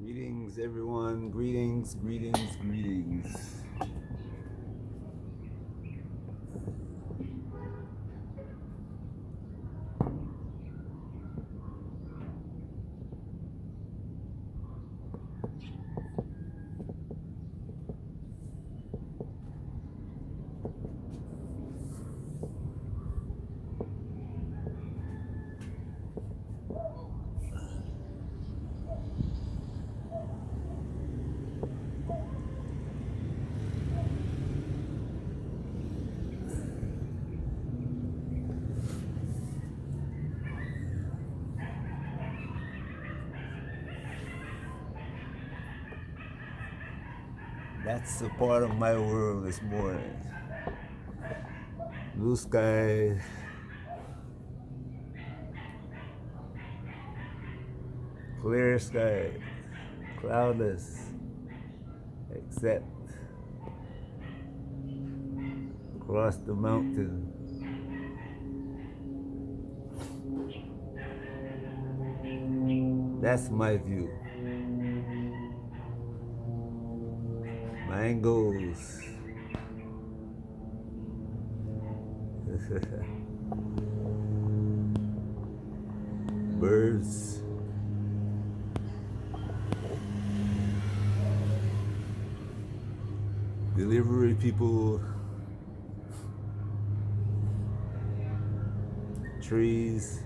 Greetings, everyone. Greetings, greetings, greetings. That's a part of my world this morning. Blue sky, clear sky, cloudless, except across the mountain. That's my view. Mangoes. Birds. Delivery people. Trees.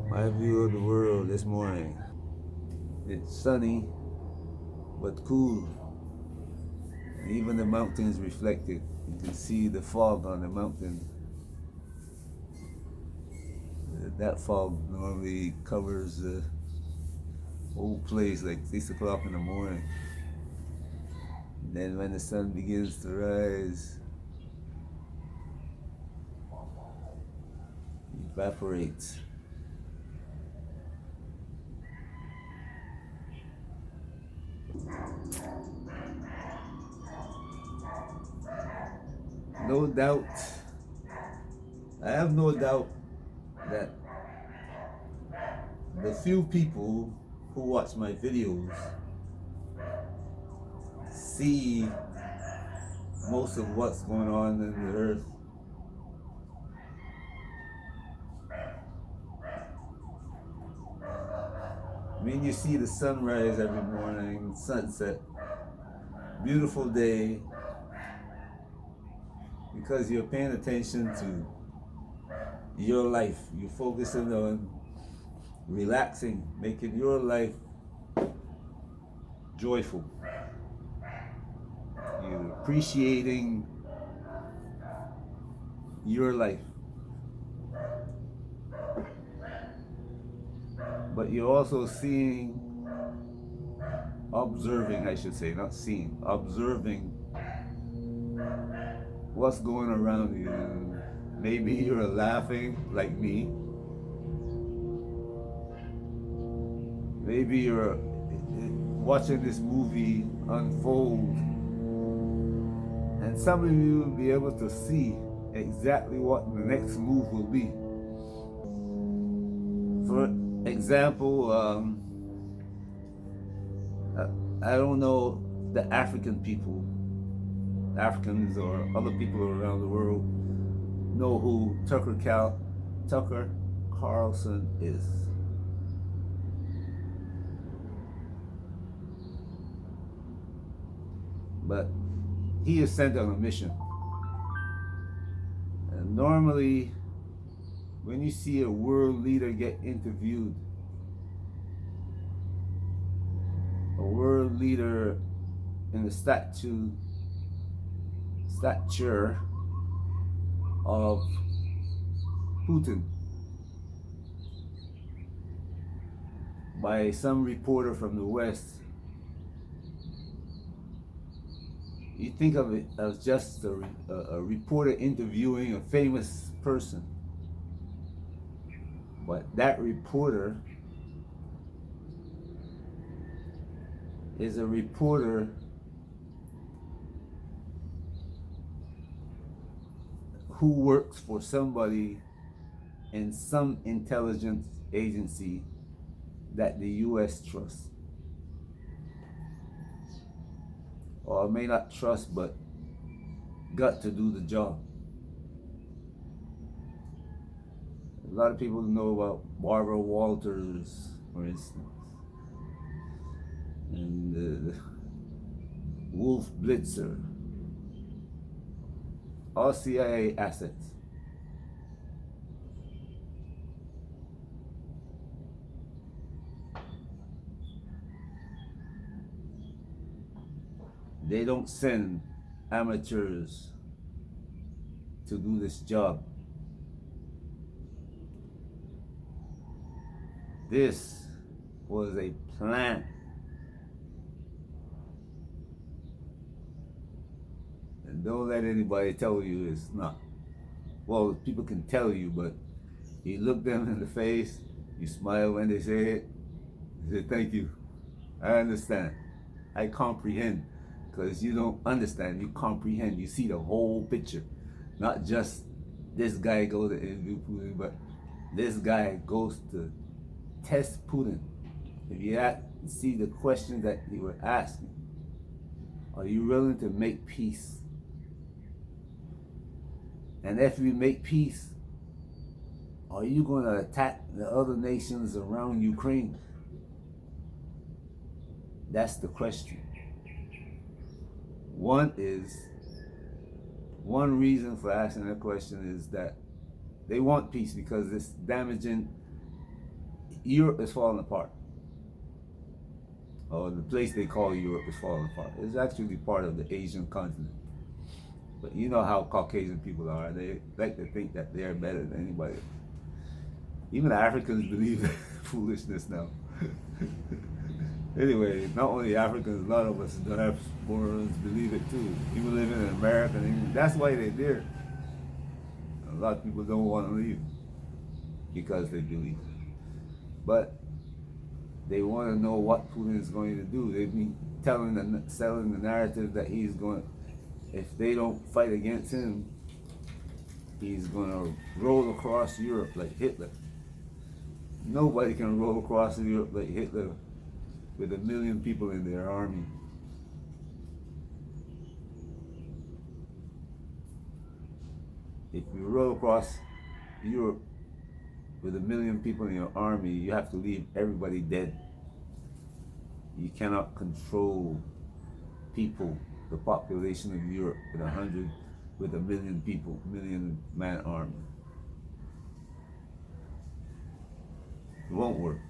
My view of the world this morning. It's sunny, but cool. Even the mountains reflected. You can see the fog on the mountain. That fog normally covers the whole place like 6 o'clock in the morning. And then when the sun begins to rise, it evaporates. No doubt, I have no doubt that the few people who watch my videos see most of what's going on in the earth. I mean, you see the sunrise every morning, sunset, beautiful day, because you're paying attention to your life. You're focusing on relaxing, making your life joyful. You're appreciating your life. But you're also observing, I should say, not seeing, observing what's going around you. Maybe you're laughing like me. Maybe you're watching this movie unfold, and some of you will be able to see exactly what the next move will be. For example, I don't know the African people, Africans or other people around the world know who Tucker Carlson is. But he is sent on a mission. And normally, when you see a world leader get interviewed, a world leader in the stature of Putin by some reporter from the West, you think of it as just a reporter interviewing a famous person. But that reporter is a reporter who works for somebody in some intelligence agency that the US trusts, or may not trust but got to do the job. A lot of people know about Barbara Walters, for instance, and Wolf Blitzer, all CIA assets. They don't send amateurs to do this job. This was a plan. And don't let anybody tell you it's not. Well, people can tell you, but you look them in the face, you smile when they say it, you say, thank you. I understand. I comprehend. Because you don't understand, you comprehend. You see the whole picture. Not just this guy goes to interview Putin, but this guy goes to test Putin. If you see the questions that he was asking, are you willing to make peace? And if you make peace, are you going to attack the other nations around Ukraine? That's the question. One reason for asking that question is that they want peace because it's damaging. Europe is falling apart. Or the place they call Europe is falling apart. It's actually part of the Asian continent. But you know how Caucasian people are. They like to think that they're better than anybody. Even the Africans believe that foolishness now. Anyway, not only Africans, a lot of us diasporans believe it too. People living in America, that's why they're there. A lot of people don't want to leave because they believe. But they want to know what Putin is going to do. They've been selling the narrative that he's going, if they don't fight against him, he's going to roll across Europe like Hitler. Nobody can roll across Europe like Hitler with 1 million people in their army. If you roll across Europe with 1 million people in your army, you have to leave everybody dead. You cannot control people, the population of Europe with 1 million people, 1 million man army. It won't work.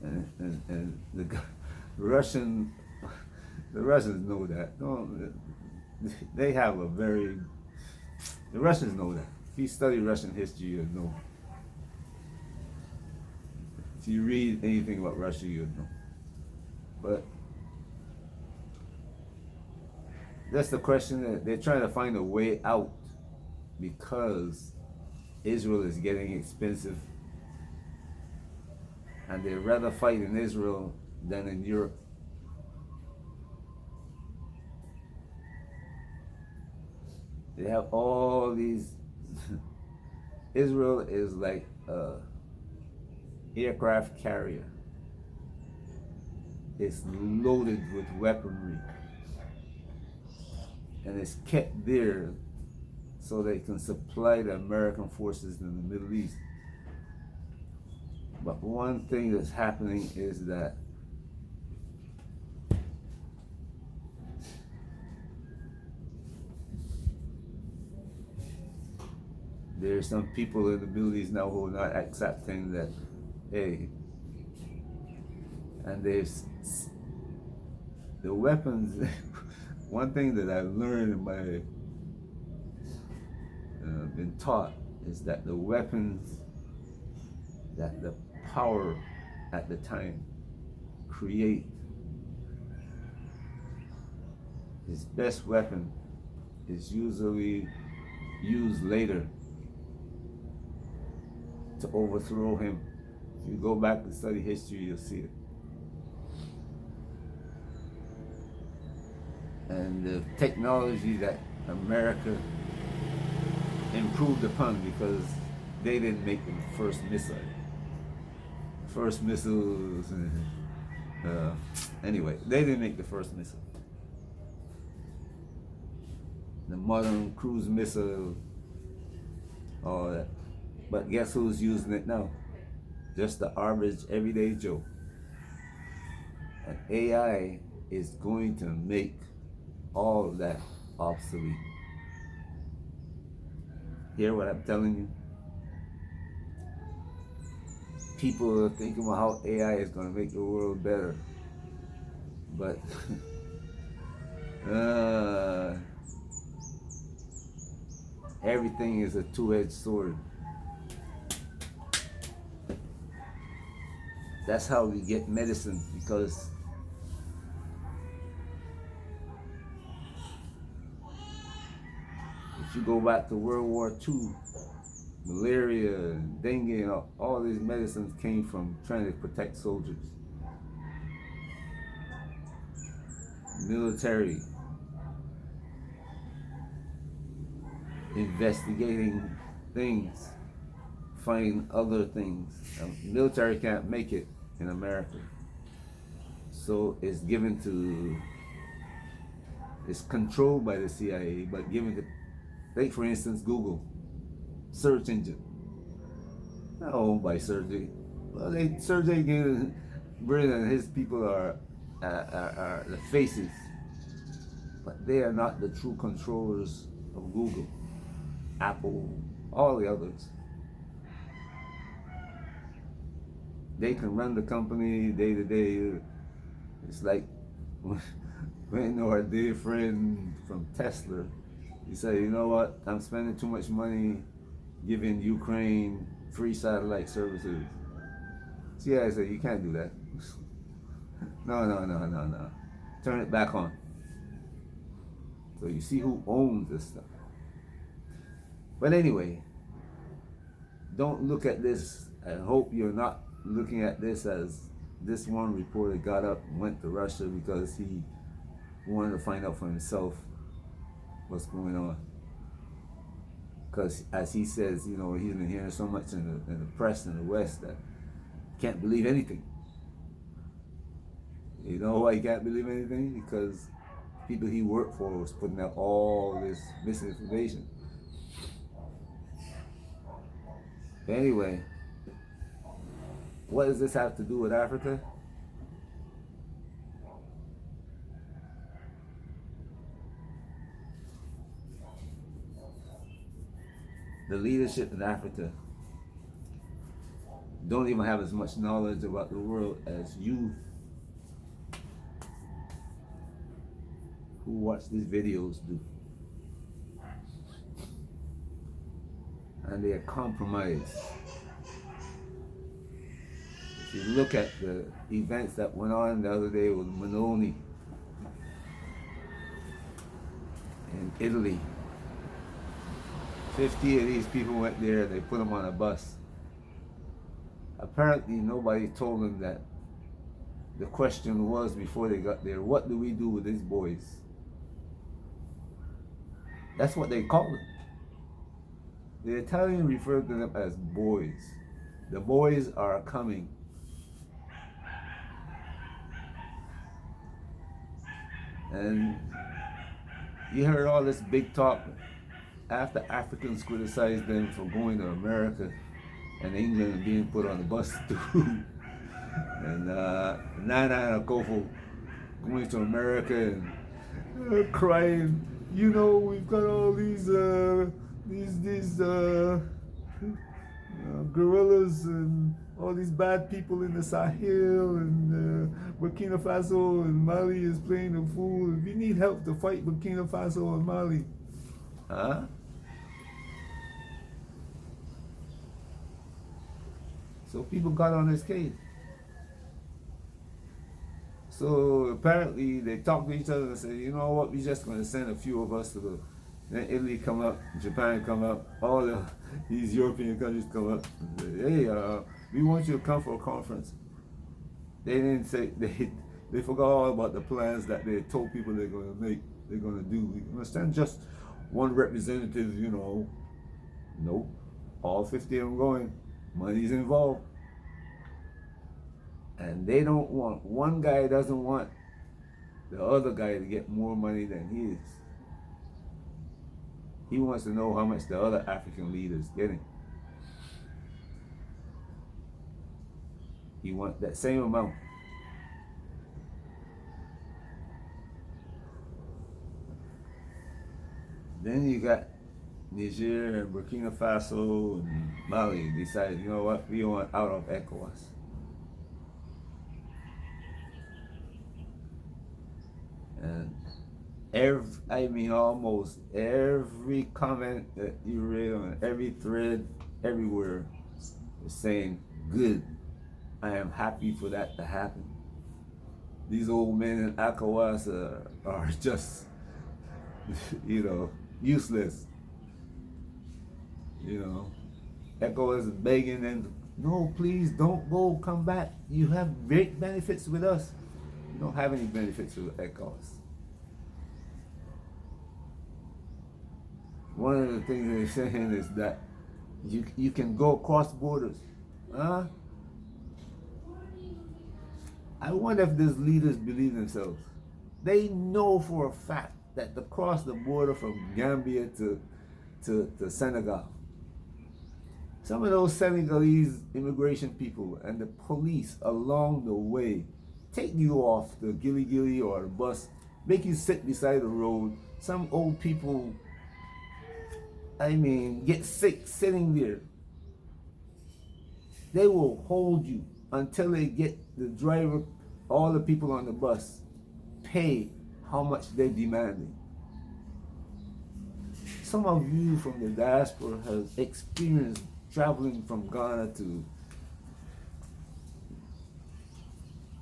And the Russians know that. They have the Russians know that. If you study Russian history, you'll know. If you read anything about Russia, you'll know. But that's the question, that they're trying to find a way out because Israel is getting expensive. And they'd rather fight in Israel than in Europe. They have all these. Israel is like an aircraft carrier. It's loaded with weaponry. And it's kept there so they can supply the American forces in the Middle East. But one thing that's happening is that there's some people in the Middle East now who are not accepting that, hey, and there's the weapons. One thing that I've learned in my been taught is that the weapons that the power at the time create, his best weapon is usually used later to overthrow him. If you go back and study history, you'll see it. And the technology that America improved upon, because they didn't make the first missile. First missiles. Anyway, they didn't make the first missile. The modern cruise missile, all that. But guess who's using it now? Just the average everyday Joe. And AI is going to make all of that obsolete. Hear what I'm telling you? People are thinking about how AI is going to make the world better. But everything is a two-edged sword. That's how we get medicine, because if you go back to World War II, malaria, dengue, all these medicines came from trying to protect soldiers. Military, investigating things, find other things. Military can't make it in America. So it's given to, it's controlled by the CIA, but given to, take for instance, Google, search engine, not owned by Sergey. Well, Sergey Brin and his people are the faces, but they are not the true controllers of Google, Apple, all the others. They can run the company day to day. It's like when our dear friend from Tesla, he said, you know what, I'm spending too much money giving Ukraine free satellite services. See, I said, you can't do that. No. Turn it back on. So you see who owns this stuff. But anyway, don't look at this. I hope you're not looking at this as this one reporter got up and went to Russia because he wanted to find out for himself what's going on. Because as he says, you know, he's been hearing so much in the press in the West that he can't believe anything. You know why he can't believe anything? Because people he worked for was putting out all this misinformation. But anyway, what does this have to do with Africa? The leadership in Africa don't even have as much knowledge about the world as you who watch these videos do. And they are compromised. If you look at the events that went on the other day with Meloni in Italy, 50 of these people went there, they put them on a bus. Apparently nobody told them that the question was before they got there, what do we do with these boys? That's what they call them. The Italians refer to them as boys. The boys are coming. And you heard all this big talk after Africans criticized them for going to America and England and being put on the bus too. And Nana Akufo going to America and crying, you know, we've got all these guerrillas and all these bad people in the Sahel, and Burkina Faso and Mali is playing the fool. If you need help to fight Burkina Faso and Mali, huh? So people got on his case. So apparently they talked to each other and said, you know what, we're just going to send a few of us to go. Then Italy come up, Japan come up, all these European countries come up and say, hey, we want you to come for a conference. They didn't say, they forgot all about the plans that they told people they're going to make, they're going to do. We understand just one representative, you know. Nope. All 50 of them going, money's involved. And they don't want, one guy doesn't want the other guy to get more money than he is. He wants to know how much the other African leader is getting. He wants that same amount. Then you got Niger and Burkina Faso and Mali decided, you know what, we want out of ECOWAS. And almost every comment that you read on every thread, everywhere, is saying, good, I am happy for that to happen. These old men in ECOWAS are just, useless. ECOWAS is begging them, no, please don't go, come back. You have great benefits with us. You don't have any benefits with ECOWAS. One of the things they're saying is that you can go across borders. I wonder if these leaders believe themselves. They know for a fact that to cross the border from Gambia to Senegal, some of those Senegalese immigration people and the police along the way take you off the Gilly Gilly or the bus, make you sit beside the road. Some old people, get sick sitting there. They will hold you until they get the driver, all the people on the bus, pay how much they're demanding. Some of you from the diaspora have experienced traveling from Ghana to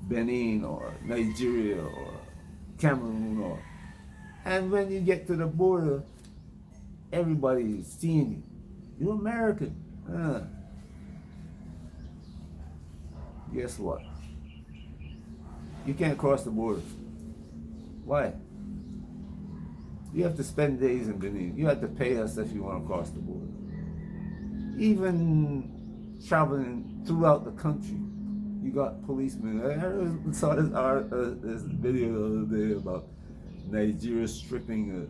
Benin or Nigeria or Cameroon, and when you get to the border, everybody is seeing you. You're American. Guess what? You can't cross the border. Why? You have to spend days in Benin. You have to pay us if you want to cross the border. Even traveling throughout the country, you got policemen. I saw this video the other day about Nigeria stripping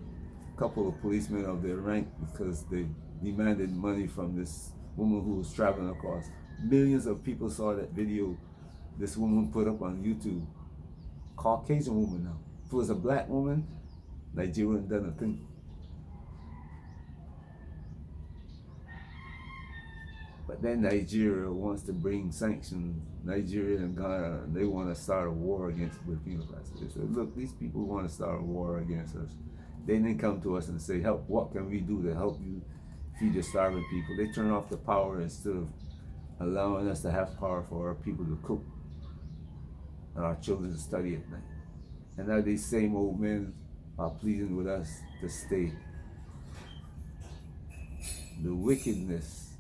a couple of policemen of their rank because they demanded money from this woman who was traveling across. Millions of people saw that video this woman put up on YouTube. Caucasian woman now. If it was a black woman, Nigeria wouldn't done a thing. But then Nigeria wants to bring sanctions. Nigeria and Ghana, they want to start a war against Burkina Faso. They said, look, these people want to start a war against us. They didn't come to us and say, help, what can we do to help you feed the starving people? They turn off the power instead of allowing us to have power for our people to cook and our children to study at night. And now these same old men are pleading with us to stay. The wickedness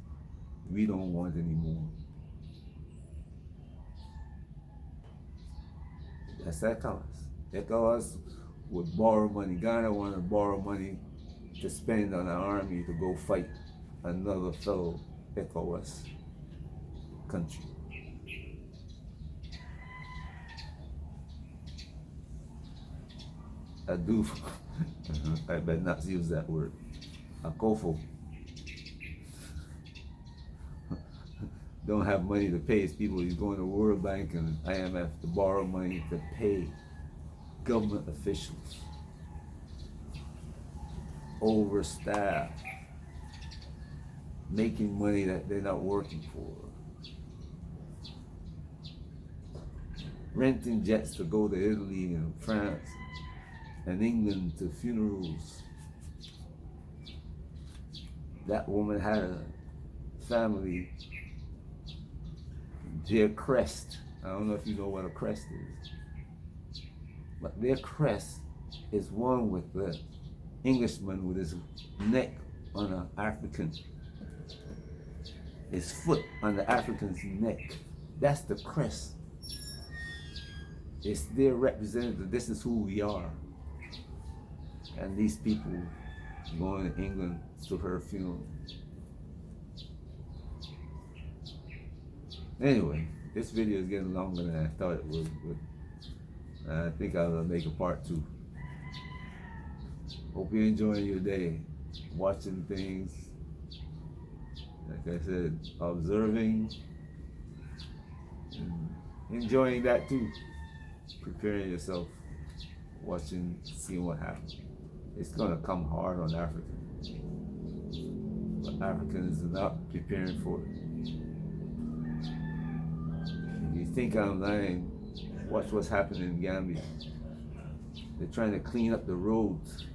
we don't want anymore. That's ECOWAS. ECOWAS would borrow money. Ghana wanted to borrow money to spend on an army to go fight another fellow ECOWAS country. I do, I better not use that word. Akofo don't have money to pay his people. He's going to the World Bank and IMF to borrow money to pay government officials, overstaffed, making money that they're not working for, renting jets to go to Italy and France and England to funerals. That woman had a family, their crest. I don't know if you know what a crest is, but their crest is one with the Englishman with his neck on an African, his foot on the African's neck. That's the crest. It's their representative. This is who we are. And these people going to England to her funeral. Anyway, this video is getting longer than I thought it would, but I think I'll make a part 2. Hope you're enjoying your day, watching things, like I said, observing, and enjoying that too. Preparing yourself, watching, seeing what happens. It's gonna come hard on Africans, but Africans are not preparing for it. If you think I'm lying, watch what's happening in Gambia. They're trying to clean up the roads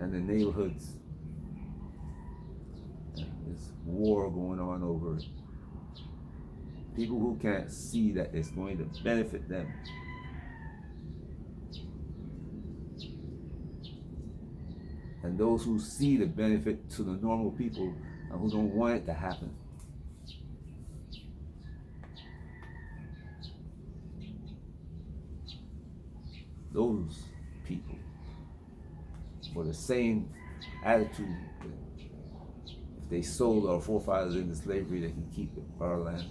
and the neighborhoods. There's war going on over it. People who can't see that it's going to benefit them. And those who see the benefit to the normal people and who don't want it to happen. Those people with the same attitude that if they sold our forefathers into slavery, they can keep our land.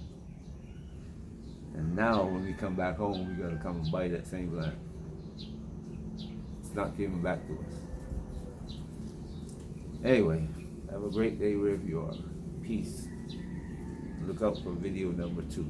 And now when we come back home, we gotta come and buy that same land. It's not given back to us. Anyway, have a great day wherever you are. Peace. Look out for video number 2.